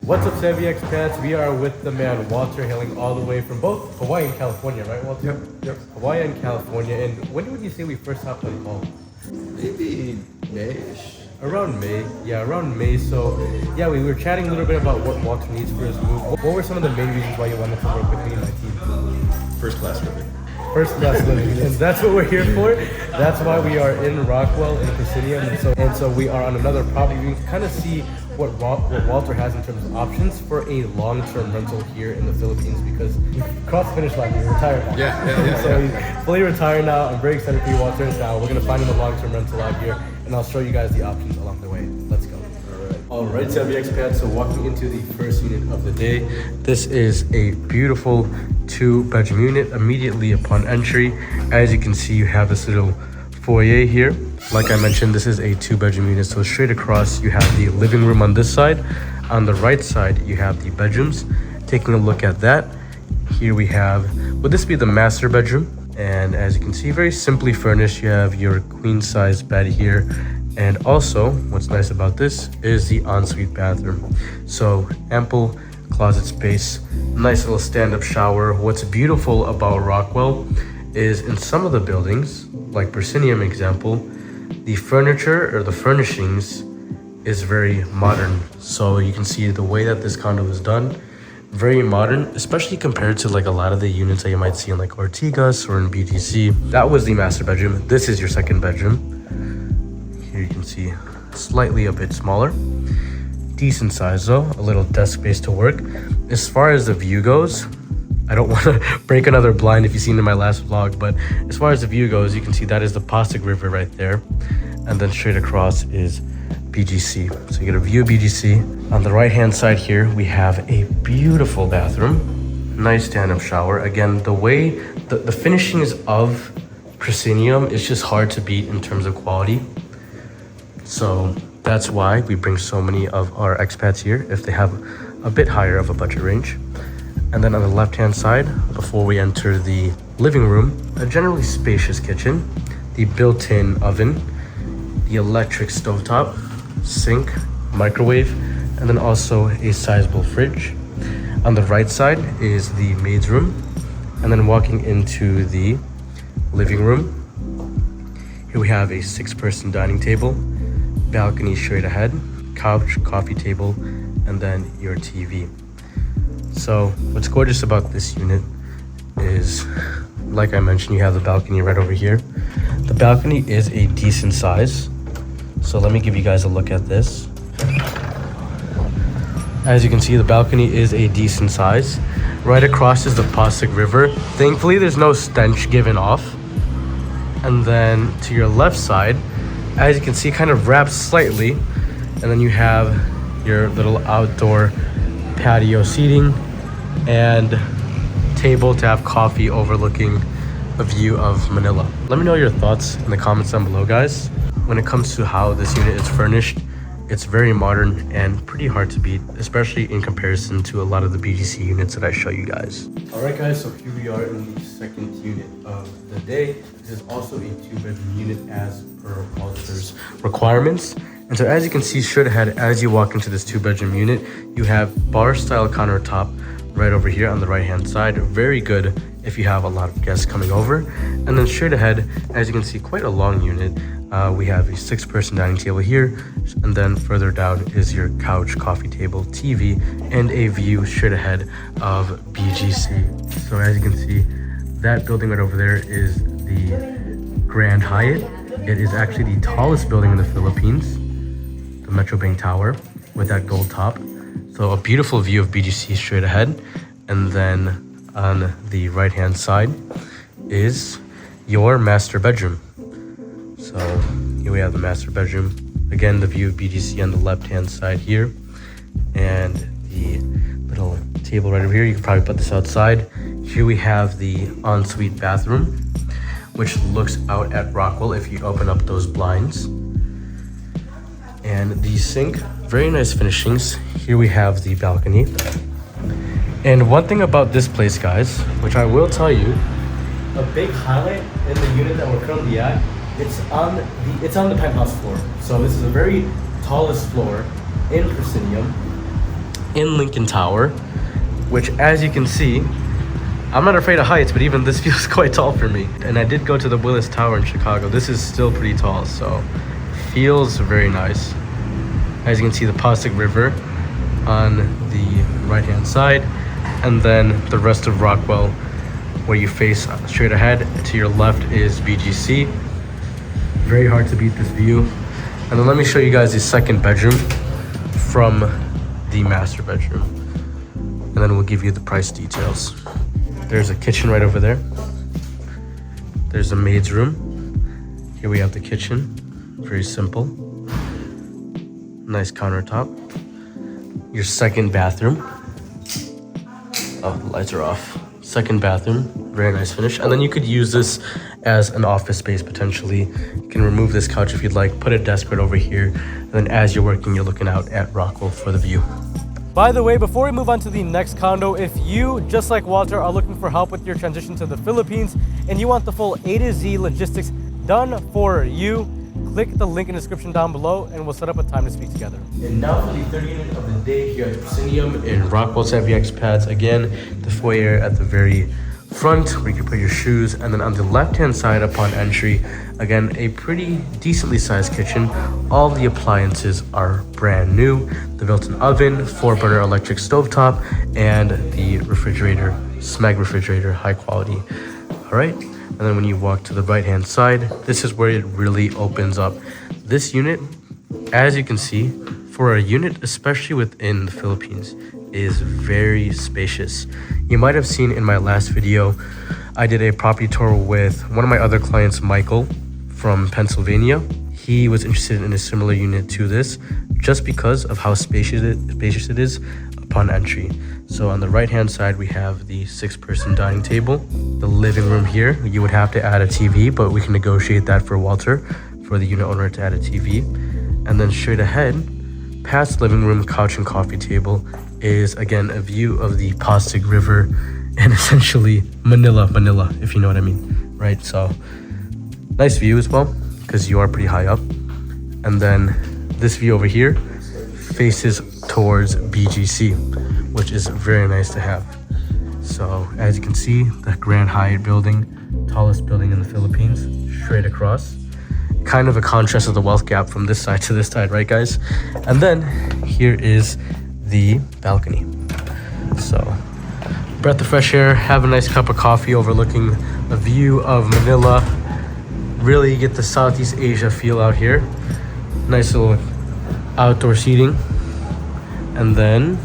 What's up, Savvy Expats? We are with the man Walter, hailing all the way from both Hawaii and California, right, Walter? Yep. Hawaii and California. And when would you say we first hopped on call? Maybe May-ish. Around May. Yeah, around May. So, yeah, we were chatting a little bit about what Walter needs for his move. What were some of the main reasons why you wanted to work with me and my team? First class living. First class living, and that's what we're here for. That's why we are in Rockwell in Presidium, and so we are on another property. We can kind of see what Walter has in terms of options for a long-term rental here in the Philippines, because he crossed the finish line. He's retired now. So he's fully retired now. I'm very excited for you, Walter. Now we're gonna find him a long-term rental out here, and I'll show you guys the options along the way. Let's go. Alright, Savvy Expat, so walking into the first unit of the day. This is a beautiful 2-bedroom unit. Immediately upon entry, as you can see, you have this little foyer here. Like I mentioned, this is a 2-bedroom unit, so straight across you have the living room on this side. On the right side, you have the bedrooms. Taking a look at that, here we have, would this be the master bedroom? And as you can see, very simply furnished. You have your queen size bed here. And also, what's nice about this is the ensuite bathroom. So ample closet space, nice little stand-up shower. What's beautiful about Rockwell is in some of the buildings, like Proscenium example, the furniture or the furnishings is very modern. So you can see the way that this condo is done, very modern, especially compared to like a lot of the units that you might see in like Ortigas or in BGC. That was the master bedroom. This is your second bedroom. Here you can see slightly a bit smaller. Decent size though, a little desk space to work. As far as the view goes, I don't want to break another blind if you've seen in my last vlog, but as far as the view goes, you can see that is the Pasig River right there. And then straight across is BGC. So you get a view of BGC. On the right hand side here, we have a beautiful bathroom. Nice stand-up shower. Again, the way the finishings of Proscenium is just hard to beat in terms of quality. So that's why we bring so many of our expats here if they have a bit higher of a budget range. And then on the left hand side, before we enter the living room, a generally spacious kitchen, the built-in oven, the electric stovetop, sink, microwave, and then also a sizable fridge. On the right side is the maid's room, and then walking into the living room, here we have a 6-person dining table, balcony straight ahead, couch, coffee table, and then your TV. So what's gorgeous about this unit is, like I mentioned, you have the balcony right over here. The balcony is a decent size. So let me give you guys a look at this. As you can see, the balcony is a decent size. Right across is the Pasig River. Thankfully, there's no stench given off. And then to your left side, as you can see, kind of wraps slightly, and then you have your little outdoor patio seating and table to have coffee overlooking a view of Manila. Let me know your thoughts in the comments down below, guys. When it comes to how this unit is furnished, it's very modern and pretty hard to beat, especially in comparison to a lot of the BGC units that I show you guys. All right, guys, so here we are in the second unit of the day. This is also a 2-bedroom unit as per Walter's requirements. And so as you can see straight ahead, as you walk into this 2-bedroom unit, you have bar-style countertop right over here on the right-hand side. Very good if you have a lot of guests coming over. And then straight ahead, as you can see, quite a long unit. We have a 6-person dining table here, and then further down is your couch, coffee table, TV, and a view straight ahead of BGC. So as you can see, that building right over there is the Grand Hyatt. It is actually the tallest building in the Philippines, the Metro Bank Tower with that gold top. So a beautiful view of BGC straight ahead. And then on the right hand side is your master bedroom. So here we have the master bedroom. Again, the view of BGC on the left-hand side here. And the little table right over here. You could probably put this outside. Here we have the ensuite bathroom, which looks out at Rockwell if you open up those blinds. And the sink, very nice finishings. Here we have the balcony. And one thing about this place, guys, which I will tell you, a big highlight in the unit that we're currently at, it's on the penthouse floor. So this is the very tallest floor in Proscenium. in Lincoln Tower, which, as you can see, I'm not afraid of heights, but even this feels quite tall for me. And I did go to the Willis Tower in Chicago. This is still pretty tall, so feels very nice. As you can see, the Pasig River on the right-hand side, and then the rest of Rockwell, where you face straight ahead. To your left is BGC. Very hard to beat this view. And then let me show you guys the second bedroom from the master bedroom. And then we'll give you the price details. There's a kitchen right over there. There's a maid's room. Here we have the kitchen. Very simple. Nice countertop. Your second bathroom. Oh, the lights are off. Second bathroom, very nice finish. And then you could use this as an office space potentially. You can remove this couch if you'd like, put a desk right over here, and then as you're working, you're looking out at Rockwell for the view. By the way, before we move on to the next condo, if you, just like Walter, are looking for help with your transition to the Philippines and you want the full A to Z logistics done for you, click the link in the description down below and we'll set up a time to speak together. And now for the third unit of the day here at the Proscenium in Rockwell Savvy Expats. Again, the foyer at the very front where you can put your shoes, and then on the left-hand side upon entry, again, a pretty decently sized kitchen. All the appliances are brand new. The built-in oven, 4-burner electric stovetop, and the refrigerator, Smeg refrigerator, high quality. All right. And then when you walk to the right-hand side, this is where it really opens up. This unit, as you can see, for a unit, especially within the Philippines, is very spacious. You might have seen in my last video, I did a property tour with one of my other clients, Michael, from Pennsylvania. He was interested in a similar unit to this, just because of how spacious it is upon entry. So on the right-hand side, we have the 6-person dining table. The living room here, you would have to add a TV, but we can negotiate that for Walter, for the unit owner to add a TV. And then straight ahead, past living room, couch and coffee table, is again a view of the Pasig River and essentially Manila, if you know what I mean, right? So nice view as well, because you are pretty high up. And then this view over here faces towards BGC, which is very nice to have. So as you can see, the Grand Hyatt building, tallest building in the Philippines, straight across. Kind of a contrast of the wealth gap from this side to this side, right guys? And then here is the balcony. So breath of fresh air, have a nice cup of coffee overlooking a view of Manila. Really get the Southeast Asia feel out here. Nice little outdoor seating. And then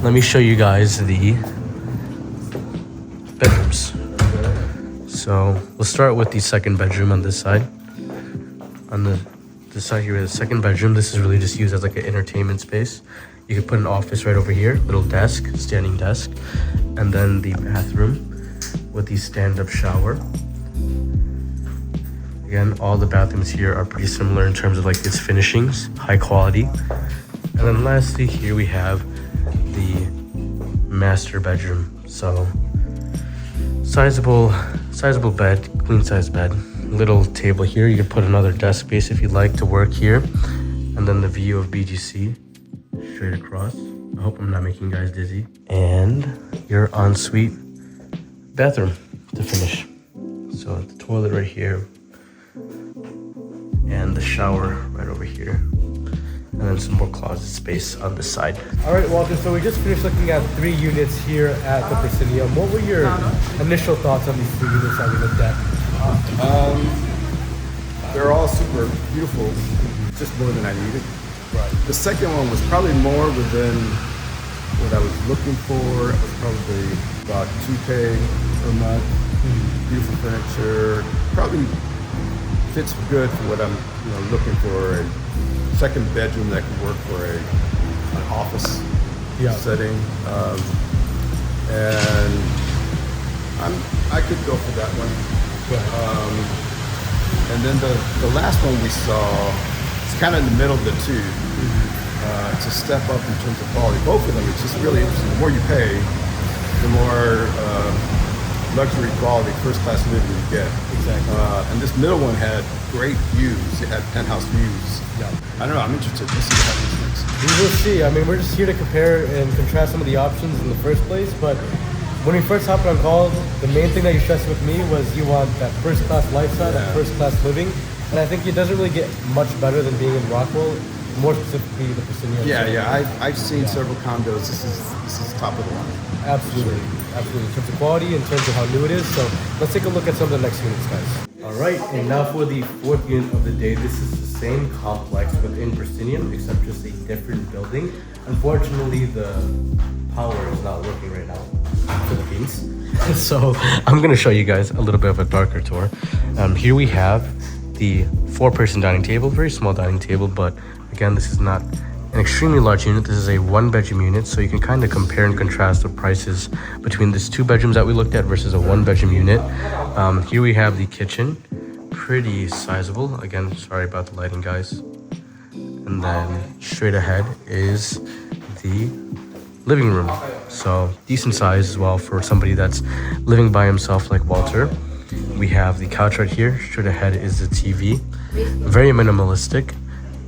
let me show you guys the bedrooms. So we'll start with the second bedroom on this side. On this side here, the second bedroom, this is really just used as like an entertainment space. You could put an office right over here, little desk, standing desk, and then the bathroom with the stand-up shower. Again, all the bathrooms here are pretty similar in terms of like its finishings, high quality. And then lastly, here we have the master bedroom. So sizable bed, queen size bed. Little table here. You can put another desk space if you'd like to work here. And then the view of BGC straight across. I hope I'm not making you guys dizzy. And your ensuite bathroom to finish. So the toilet right here. And the shower right over here. And then some more closet space on this side. All right, Walter, so we just finished looking at 3 units here at the Proscenium. What were your initial thoughts on these 3 units that we looked at? They're all super beautiful, just more than I needed. Right. The second one was probably more within what I was looking for. It was probably about $2K per month. Beautiful furniture, probably fits good for what I'm looking for. A second bedroom that could work for an office setting, and I could go for that one. And then the last one we saw, it's kind of in the middle of the two. It's a step up in terms of quality. Both of them, it's just really interesting. The more you pay, the more luxury quality, first class living you get. Exactly. And this middle one had great views. It had penthouse views. Yeah. I don't know, I'm interested to see how these things next. We will see. I mean, we're just here to compare and contrast some of the options in the first place. But when we first hopped on call, the main thing that you stressed with me was you want that first class lifestyle, that first class living. And I think it doesn't really get much better than being in Rockwell, more specifically the Presidio. I've seen several condos. This is top of the line. Absolutely. Absolutely. In terms of quality, in terms of how new it is. So let's take a look at some of the next units, guys. All right, and now for the fourth unit of the day. This is the same complex within Proscenium, except just a different building. Unfortunately, the power is not working right now in the Philippines. So I'm gonna show you guys a little bit of a darker tour. Here we have the 4-person dining table, very small dining table, but again, this is not an extremely large unit. This is a 1-bedroom unit, so you can kind of compare and contrast the prices between these 2 bedrooms that we looked at versus a 1-bedroom unit. Here we have the kitchen, pretty sizable. Again, sorry about the lighting, guys. And then straight ahead is the living room, so decent size as well for somebody that's living by himself like Walter. We have the couch right here. Straight ahead is the TV, very minimalistic.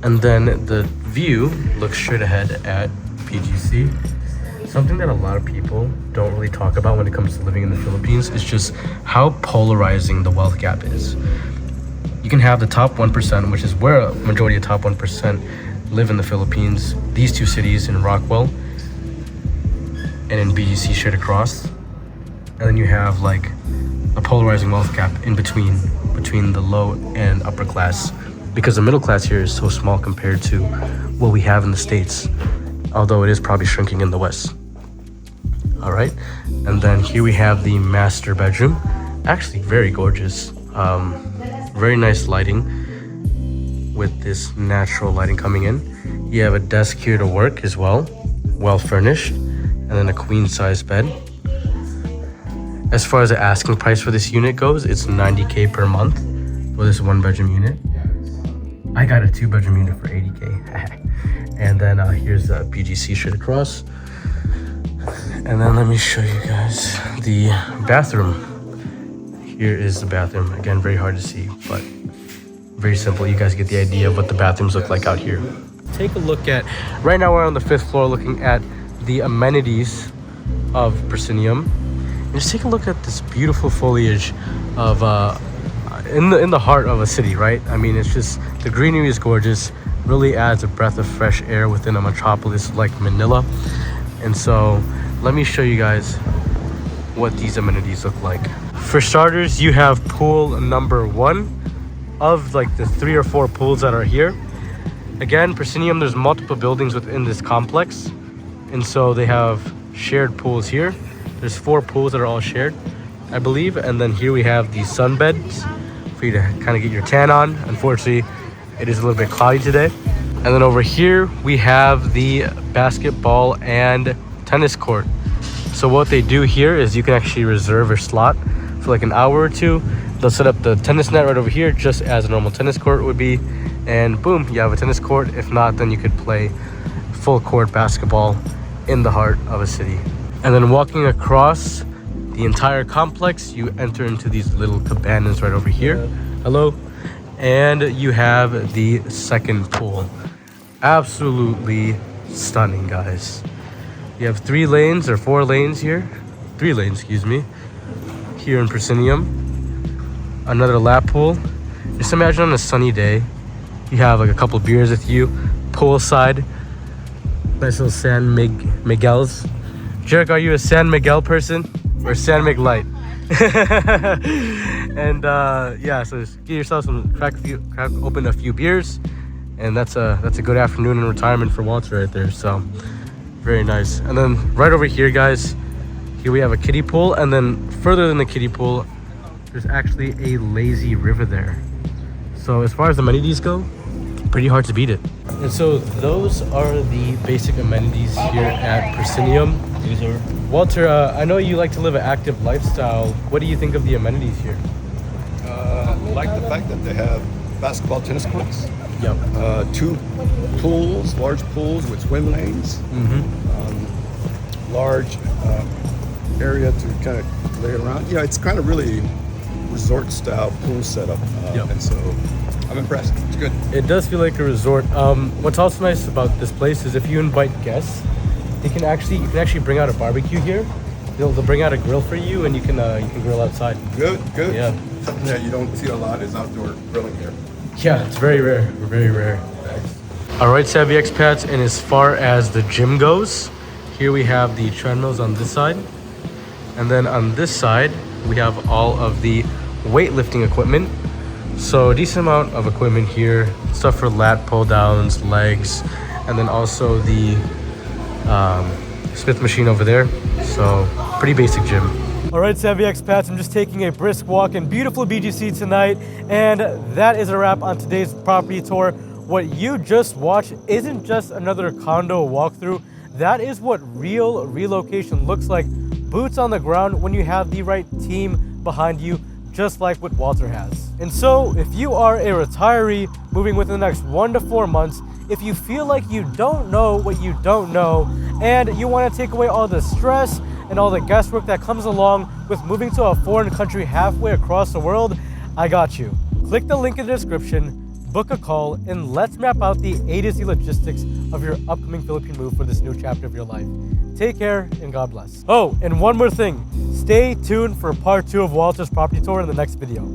And then the view looks straight ahead at PGC. Something that a lot of people don't really talk about when it comes to living in the Philippines is just how polarizing the wealth gap is. You can have the top 1%, which is where a majority of top 1% live in the Philippines. These 2 cities in Rockwell and in BGC straight across. And then you have like a polarizing wealth gap in between the low and upper class, because the middle class here is so small compared to what we have in the States, although it is probably shrinking in the West. All right, and then here we have the master bedroom. Actually very gorgeous, very nice lighting with this natural lighting coming in. You have a desk here to work as well, well furnished, and then a queen size bed. As far as the asking price for this unit goes, it's $90K per month for this 1-bedroom unit. I got a 2-bedroom unit for $80K. And then here's the BGC straight across. And then let me show you guys the bathroom. Here is the bathroom. Again, very hard to see, but very simple. You guys get the idea of what the bathrooms look like out here. Take a look at, right now we're on the 5th floor looking at the amenities of Proscenium. And just take a look at this beautiful foliage of in the heart of a city, right? I mean, it's just, the greenery is gorgeous, really adds a breath of fresh air within a metropolis like Manila. And so let me show you guys what these amenities look like. For starters, you have pool number 1 of like the 3 or 4 pools that are here. Again, Proscenium, there's multiple buildings within this complex, and so they have shared pools here. There's 4 pools that are all shared, I believe. And then here we have the sunbeds for you to kind of get your tan on. Unfortunately, it is a little bit cloudy today. And then over here, we have the basketball and tennis court. So what they do here is you can actually reserve a slot for like an hour or 2. They'll set up the tennis net right over here, just as a normal tennis court would be. And boom, you have a tennis court. If not, then you could play full court basketball in the heart of a city. And then walking across the entire complex, you enter into these little cabanas right over here. Hello. And you have the second pool. Absolutely stunning, guys. You have 3 lanes or 4 lanes here. 3 lanes, excuse me. Here in Proscenium. Another lap pool. Just imagine on a sunny day, you have like a couple beers with you, poolside. Nice little San Miguel's. Jerick, are you a San Miguel person or San Miglite? And yeah, so just get yourself some crack open a few beers, and that's a good afternoon in retirement for Walter right there. So very nice. And then right over here, guys, here we have a kiddie pool, and then further than the kiddie pool, there's actually a lazy river there. So as far as amenities go, pretty hard to beat it. And so those are the basic amenities here at Proscenium. Walter, I know you like to live an active lifestyle. What do you think of the amenities here? I like the fact that they have basketball, tennis courts. Yep. 2 pools, large pools with swim lanes. Large area to kind of lay around. You know, it's kind of really resort style pool setup. Yep. And so I'm impressed. It's good. It does feel like a resort. What's also nice about this place is if you invite guests, you can actually bring out a barbecue here. They'll bring out a grill for you, and you can grill outside. Good. Yeah. Something that you don't see a lot is outdoor grilling here. Yeah, it's very rare. Very rare. All right, savvy expats, and as far as the gym goes, here we have the treadmills on this side, and then on this side we have all of the weightlifting equipment. So a decent amount of equipment here, stuff for lat pull downs, legs, and then also the Smith machine over there. So pretty basic gym. All right, savvy expats, I'm just taking a brisk walk in beautiful BGC tonight, and that is a wrap on today's property tour. What you just watched isn't just another condo walkthrough. That is what real relocation looks like. Boots on the ground when you have the right team behind you, just like what Walter has. And so if you are a retiree moving within the next 1 to 4 months, if you feel like you don't know what you don't know, and you want to take away all the stress and all the guesswork that comes along with moving to a foreign country halfway across the world, I got you. Click the link in the description, book a call, and let's map out the A to Z logistics of your upcoming Philippine move for this new chapter of your life. Take care and God bless. Oh, and one more thing. Stay tuned for part 2 of Walter's property tour in the next video.